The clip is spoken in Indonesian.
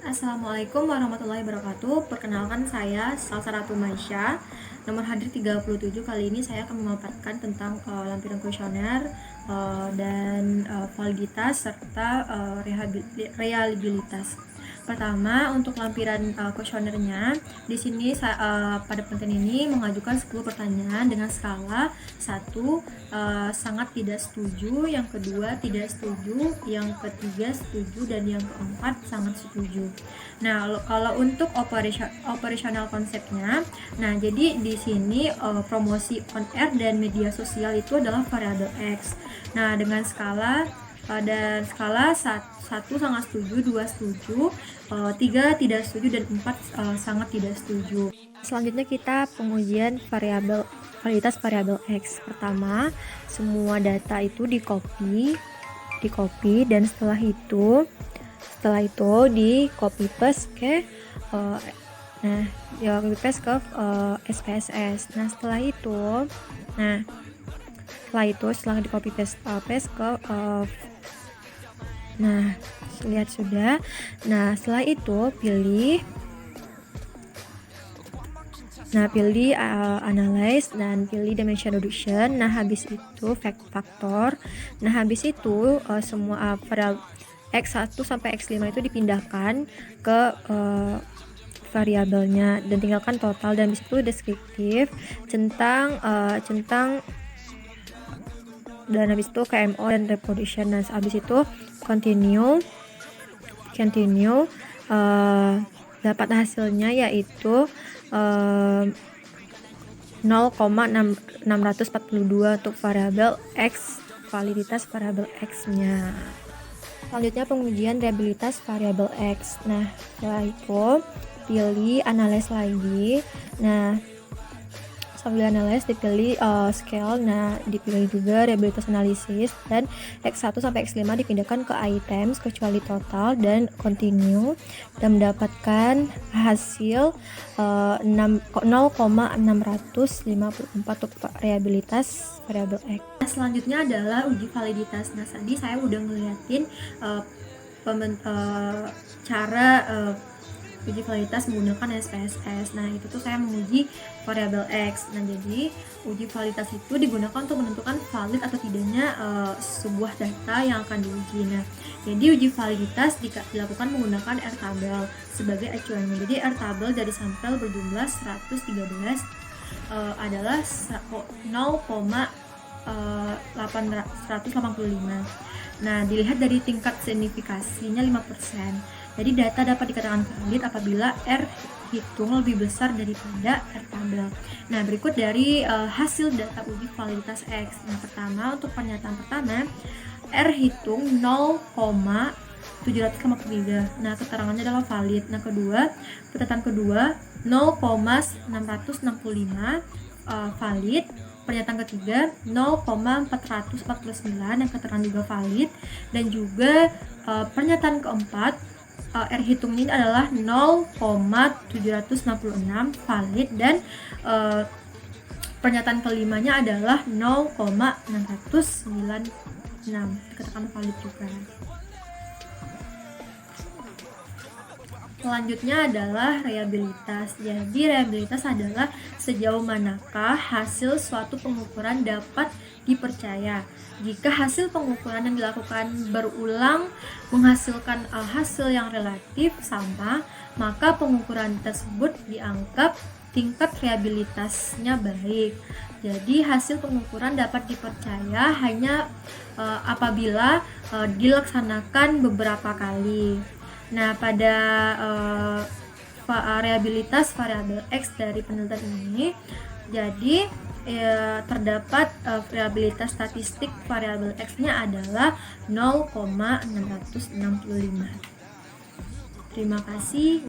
Assalamualaikum warahmatullahi wabarakatuh. Perkenalkan saya Salsaratu Maisha. Nomor hadir 37. Kali ini saya akan memaparkan tentang lampiran kuesioner dan validitas serta reliabilitas. Pertama, untuk lampiran kuesionernya, di sini pada penelitian ini mengajukan 10 pertanyaan dengan skala 1 sangat tidak setuju, yang kedua tidak setuju, yang ketiga setuju, dan yang keempat sangat setuju. Nah, kalau untuk operasional konsepnya, nah jadi di sini promosi on air dan media sosial itu adalah variabel X. Nah, dengan skala dan skala 1 sangat setuju, 2 setuju, 3 tidak setuju, dan 4 sangat tidak setuju. Selanjutnya kita pengujian validitas variabel X. Pertama, semua data itu di copy, dan setelah itu di copy paste ke SPSS. Setelah di copy paste ke lihat sudah. Setelah itu pilih analyze dan pilih dimension reduction. Habis itu factor. Habis itu semua variabel X1 sampai X5 itu dipindahkan ke variabelnya dan tinggalkan total, dan habis itu deskriptif, centang, dan habis itu KMO dan reproduction. Habis itu continue, dapat hasilnya yaitu 0,642 untuk variabel X, validitas variabel X-nya. Selanjutnya pengujian reliabilitas variabel X. Setelah itu pilih analyze lagi. Sambil analyze dipilih scale, dipilih juga reliabilitas analisis, dan X1 sampai X5 dipindahkan ke items kecuali total, dan continue, dan mendapatkan hasil 0,654 untuk reliabilitas variabel X. Selanjutnya adalah uji validitas. Tadi saya udah ngeliatin cara uji validitas menggunakan SPSS. Itu tuh saya menguji variabel X. Jadi uji validitas itu digunakan untuk menentukan valid atau tidaknya sebuah data yang akan diuji. Jadi uji validitas dilakukan menggunakan R-tabel sebagai acuannya. Jadi R-tabel dari sampel berjumlah 113 adalah 0,185. Dilihat dari tingkat signifikasinya 5%. Jadi data dapat dikatakan valid apabila R hitung lebih besar daripada R tabel. Berikut dari hasil data uji validitas X. Pertama, untuk pernyataan pertama, R hitung 0,753. Keterangannya adalah valid. Kedua, pernyataan kedua 0,665 valid. Pernyataan ketiga 0,449 yang keterangan juga valid, dan juga pernyataan keempat R hitung ini adalah 0,766 valid, dan pernyataan kelimanya adalah 0,696 dikatakan valid juga. Selanjutnya adalah reliabilitas. Jadi reliabilitas adalah sejauh manakah hasil suatu pengukuran dapat dipercaya. Jika hasil pengukuran yang dilakukan berulang menghasilkan hasil yang relatif sama, maka pengukuran tersebut dianggap tingkat reliabilitasnya baik. Jadi hasil pengukuran dapat dipercaya hanya apabila dilaksanakan beberapa kali. Pada reliabilitas variabel X dari penelitian ini, jadi terdapat reliabilitas statistik variabel X-nya adalah 0,665. Terima kasih.